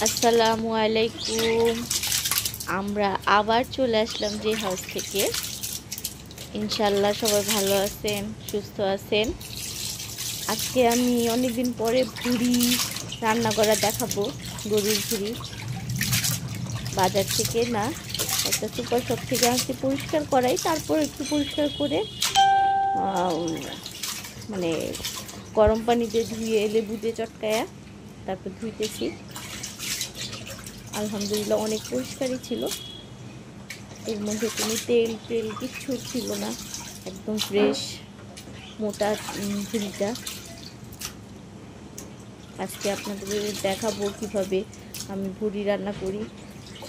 আসসালামু আলাইকুম। আমরা আবার চলে আসলাম যে হাউস থেকে। ইনশাল্লাহ সবাই ভালো আছেন, সুস্থ আছেন। আজকে আমি অনেকদিন পরে ভুড়ি রান্না করা দেখাবো। গরুর ভুড়ি বাজার থেকে না, একটা সুপার শপ থেকে আনছি, পরিষ্কার করাই, তারপর একটু পরিষ্কার করে মানে গরম পানিতে ধুয়ে লেবু দিয়ে চটকায়া তারপর ধুইতেছি। আলহামদুলিল্লাহ অনেক পরিষ্কারই ছিল, এর মধ্যে কোনো তেল তেল কিচ্ছু ছিল না, একদম ফ্রেশ মোটা ভুড়িটা। আজকে আপনাদের দেখাবো কিভাবে আমি ভুড়ি রান্না করি।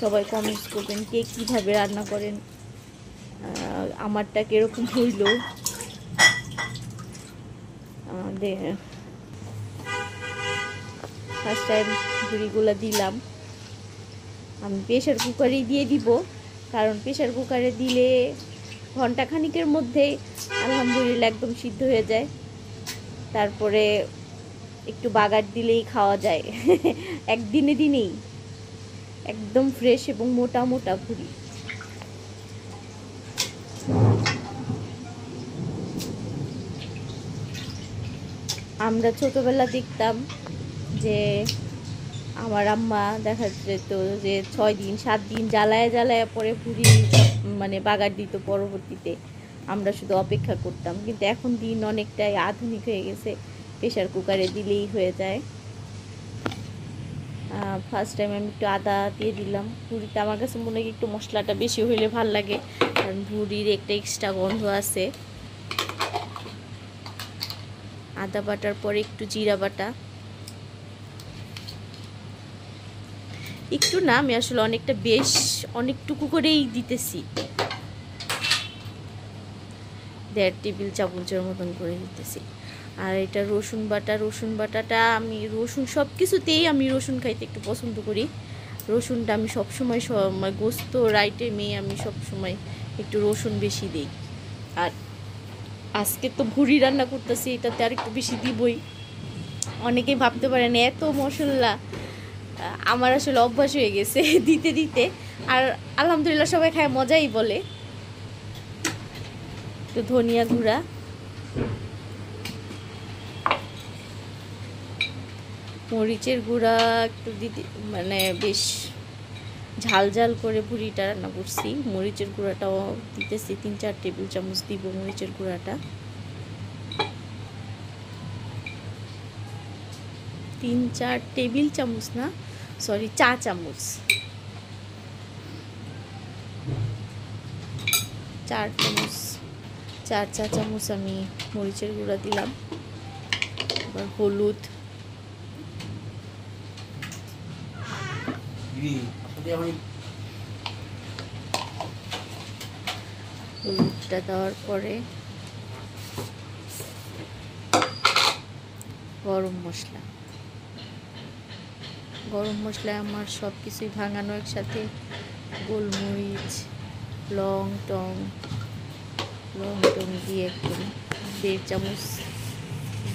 সবাই কমেন্টস করবেন কে কীভাবে রান্না করেন, আমারটা কীরকম হইল। ফার্স্ট টাইম ভুড়িগুলো দিলাম, আমি প্রেশার কুকারেই দিয়ে দিব, কারণ প্রেশার কুকারে দিলে ঘন্টা খানিকের মধ্যেই আলহামদুলিল্লাহ একদম সিদ্ধ হয়ে যায়। তারপরে একটু বাগার দিলেই খাওয়া যায় দিনেই একদম ফ্রেশ এবং মোটা মোটা ভুড়ি। আমরা ছোটোবেলা দেখতাম যে আমার আম্মা দেখা যেত যে 6 দিন 7 দিন জ্বালায় জ্বালায় পরে ভুড়ি বাগার দিত। পরবর্তীতে আমরা শুধু অপেক্ষা করতাম, কিন্তু এখন দিন অনেকটাই আধুনিক হয়ে গেছে, প্রেশার কুকারে দিলেই হয়ে যায়। ফার্স্ট টাইম আমি একটু আদা দিয়ে দিলাম ভুড়িতে। আমার কাছে মনে হয় একটু মশলাটা বেশি হইলে ভাল লাগে, কারণ ভুড়ির একটা এক্সট্রা গন্ধ আছে। আদা বাটার পরে একটু জিরা বাটা, একটু না, আমি আসলে অনেকটা অনেকটুকু করেই দিতেছি, 1.5 টেবিল চামচের মতন করে দিতেছি। আর এটা রসুন বাটাটা আমি সব কিছুতেই আমি রসুন খাইতে একটু পছন্দ করি। রসুনটা আমি সবসময় গোস্ত আইটেমে আমি সবসময় একটু রসুন বেশি দিই। আর আজকে তো ভুড়ি রান্না করতেছি, এটাতে আর একটু বেশি দিবই। অনেকেই ভাবতে পারেন এত মশলা, আমার আসলে অভ্যাস হয়ে গেছে দিতে দিতে, আর আলহামদুলিল্লাহ সবাই খায়, মজাই বলে। একটু ধনিয়া গুঁড়া, মরিচের গুঁড়া একটু দিতে, বেশ ঝাল ঝাল করে ভুড়িটা রান্না করছি। মরিচের গুঁড়াটাও দিতেছি, 3-4 টেবিল চামচ দিব মরিচের গুঁড়াটা। 3-4 টেবিল চামচ না, সরি, চা চামচ, 4 চা চামচ আমি মরিচের গুঁড়া দিলাম। আবার হলুদটা দেওয়ার পরে গরম মশলায় আমার সব কিছুই ভাঙানো একসাথে, গোলমরিচ, লং টং দিয়ে একদম 1.5 চামচ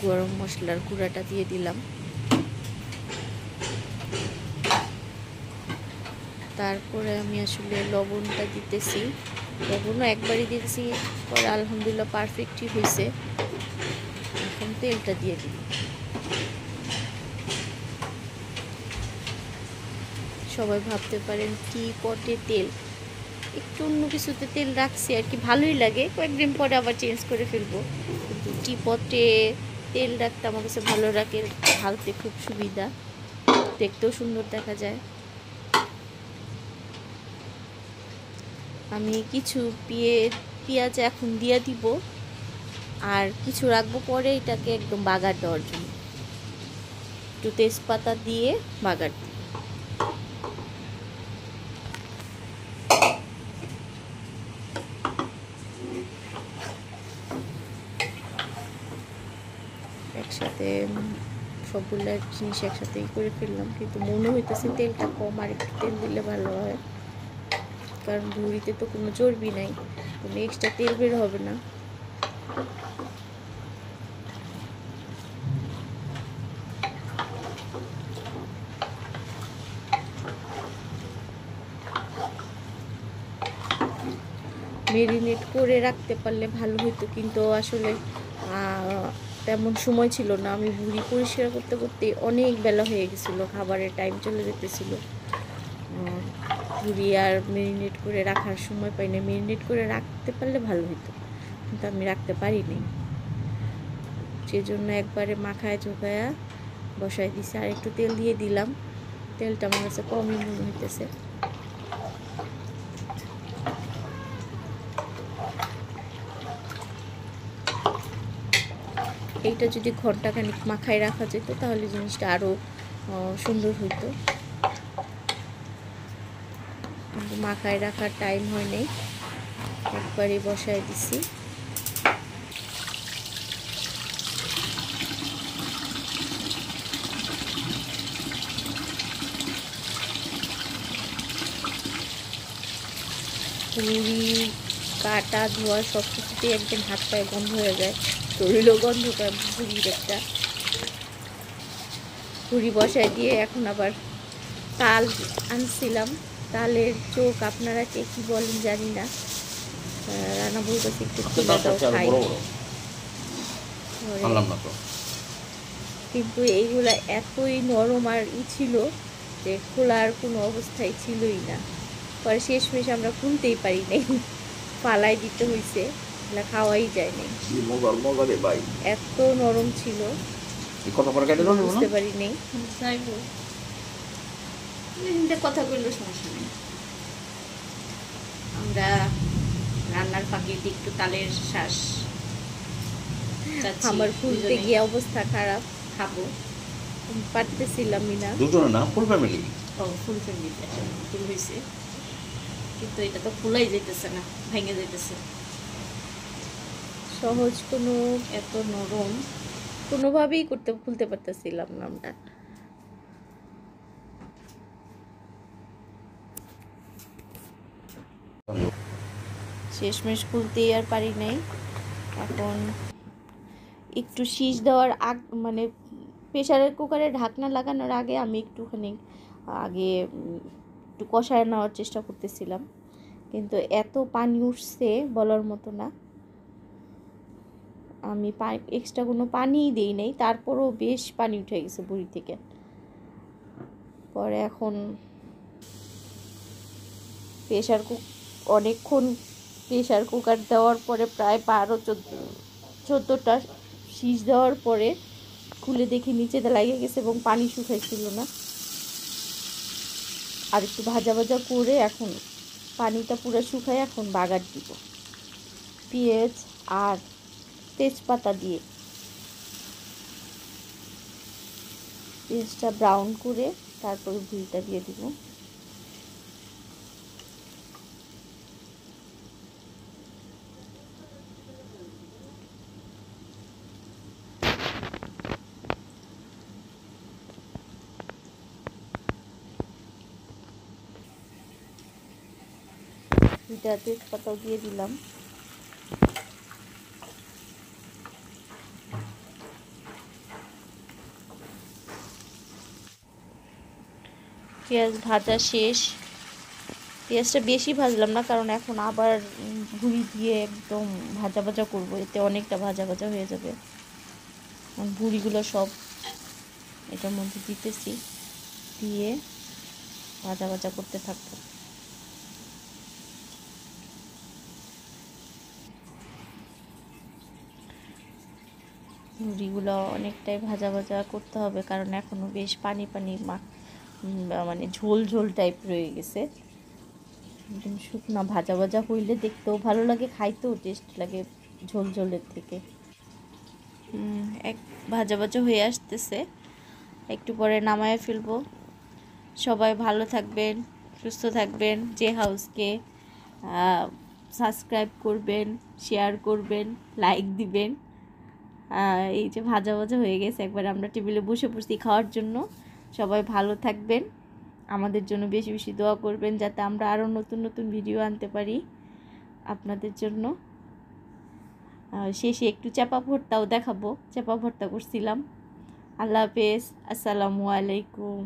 গরম মশলার গুঁড়াটা দিয়ে দিলাম। তারপরে আমি আসলে লবণটা দিতেছি, লবণও একবারই দিতেছি, পরে আলহামদুলিল্লাহ পারফেক্টই হয়েছে। এখন তেলটা দিয়ে দিই। সবাই ভাবতে পারেন কি পটে তেল, একটু অন্য কিছুতে তেল রাখছি আর কি, ভালোই লাগে, কয়েকদিন পরে আবার চেঞ্জ করে ফেলবো। কিন্তু টি পটে তেল রাখতে আমার কাছে ভালো লাগে, ঢালতে খুব সুবিধা, দেখতেও সুন্দর দেখা যায়। আমি কিছু পেঁয়াজ এখন দিয়ে দিব, আর কিছু রাখবো পরে এটাকে একদম বাগার দেওয়ার জন্য। একটু তেজপাতা দিয়ে বাগার দিই। একসাথে সবগুলো জিনিস একসাথেই করে ফেললাম, কিন্তু মনে হইতেছে তেলটা কম, আর একটু তেল দিলে ভালো হয়, কারণ ভুড়িতে তো কোনো চর্বি নাই, কোনো এক্সট্রা তেল বের হবে না। মেরিনেট করে রাখতে পারলে ভালো হতো, কিন্তু আসলে তেমন সময় ছিল না। আমি ভুঁড়ি পরিষ্কার করতে করতে অনেক বেলা হয়ে গেছিলো, খাবারের টাইম চলে যেতেছিলো। ভুঁড়ি আর মেরিনেট করে রাখার সময় পাই না। মেরিনেট করে রাখতে পারলে ভালো হতো, কিন্তু আমি রাখতে পারিনি। সেজন্য একবারে মাখায় চোখায়া বসাই দিছি। আর একটু তেল দিয়ে দিলাম, তেলটা আমার কাছে কমই মনে হইতেছে। এইটা যদি ঘন্টাখানিক মাখায় রাখা যেত তাহলে জিনিসটা আরও সুন্দর হইতো, কিন্তু মাখায় রাখার টাইম হয় নাই, একবারই বসায় দিছি। পুরি কাটা ধোয়া সব কিছুতেই একদম হাত পায়ে গন্ধ হয়ে যায়, শরীরও গন্ধ পায় পুরির একটা। পুরি বসায় দিয়ে এখন আবার তাল আনছিলাম, তালের চোখ, আপনারা কে কি বলেন জানি না। রান্না বলতেছি একটু তুলে দাও খাই, কিন্তু এইগুলা এতই নরম আর ছিল যে খোলার কোনো অবস্থায় ছিলই না। পরে শেষমেশ আমরা খুলতেই পারি নাই, পালাই দিতে হয়েছে, খাওয়াই যায় নাই, এত নরম ছিল বুঝতে পারি নাই। কথা বললো সমস্যা নেই, আমরা রান্নার ফাঁকে একটু তালের শ্বাস। আমার খুলতে গিয়ে অবস্থা খারাপ, খাবো পারতেছিলামই না। দুজনে না, ফুল ফ্যামিলি। ও ফুল ফ্যামিলি ফুল হয়েছে, কিন্তু এটা তো ফুলাই যাইতেছে না, ভেঙে যাইতেছে। সহজ কোনো এত নরম, কোনোভাবেই খুলতে পারতেছিলাম না আমরা। শেষমেশ খুলতেই আর পারি নাই। এখন একটু শীষ দেওয়ার মানে প্রেসারের কুকারে ঢাকনা লাগানোর আগে আমি একটুখানি আগে একটু কষায় নেওয়ার চেষ্টা করতেছিলাম, কিন্তু এত পানি উঠছে বলার মতো না। আমি এক্সট্রা কোনো পানিই দিই নাই, তারপরেও বেশ পানি উঠে গেছে বুড়ি থেকে। পরে এখন অনেকক্ষণ প্রেসার কুকার দেওয়ার পরে প্রায় 12-14টা শীষ দেওয়ার পরে খুলে দেখি নিচেতে লাগিয়ে গেছে এবং পানি শুকাইছিল না। আর একটু ভাজা ভাজা করে এখন পানিটা পুরো শুকায় এখন বাগার দিব পেঁয়াজ আর তেজপাতা দিয়ে। পেঁয়াজটা ব্রাউন করে তারপরে ভুঁড়িটা দিয়ে দিব। দুইটা তেজপাতাও দিয়ে দিলাম। পেঁয়াজ ভাজা শেষ। পেঁয়াজটা বেশি ভাজলাম না, কারণ এখন আবার ভুঁড়ি দিয়ে একদম ভাজা ভাজা করবো, এতে অনেকটা ভাজা ভাজা হয়ে যাবে। ভুঁড়িগুলো সব এটার মধ্যে দিতেছি, দিয়ে ভাজা ভাজা করতে থাকবো। ভুঁড়িগুলো অনেকটাই ভাজা ভাজা করতে হবে, কারণ এখনও বেশ পানি পানি মানে ঝোল ঝোল টাইপ রয়ে গেছে। একদম শুকনো ভাজা ভাজা হইলে দেখতেও ভালো লাগে, খাইতেও টেস্ট লাগে ঝোল ঝোলের থেকে। এক ভাজা ভাজা হয়ে আসতেছে, একটু পরে নামায় ফেলবো। সবাই ভালো থাকবেন, সুস্থ থাকবেন। জে হাউসকে সাবস্ক্রাইব করবেন, শেয়ার করবেন, লাইক দিবেন। এই যে ভাজা ভাজা হয়ে গেছে, একবার আমরা টেবিলে বসে পড়ছি খাওয়ার জন্য। সবাই ভালো থাকবেন, আমাদের জন্য বেশি বেশি দোয়া করবেন যাতে আমরা আরও নতুন নতুন ভিডিও আনতে পারি আপনাদের জন্য। শেষে একটু চাপা ভর্তাও দেখাবো, চাপা ভর্তা করছিলাম। আল্লাহ হাফেজ, আসসালামু আলাইকুম।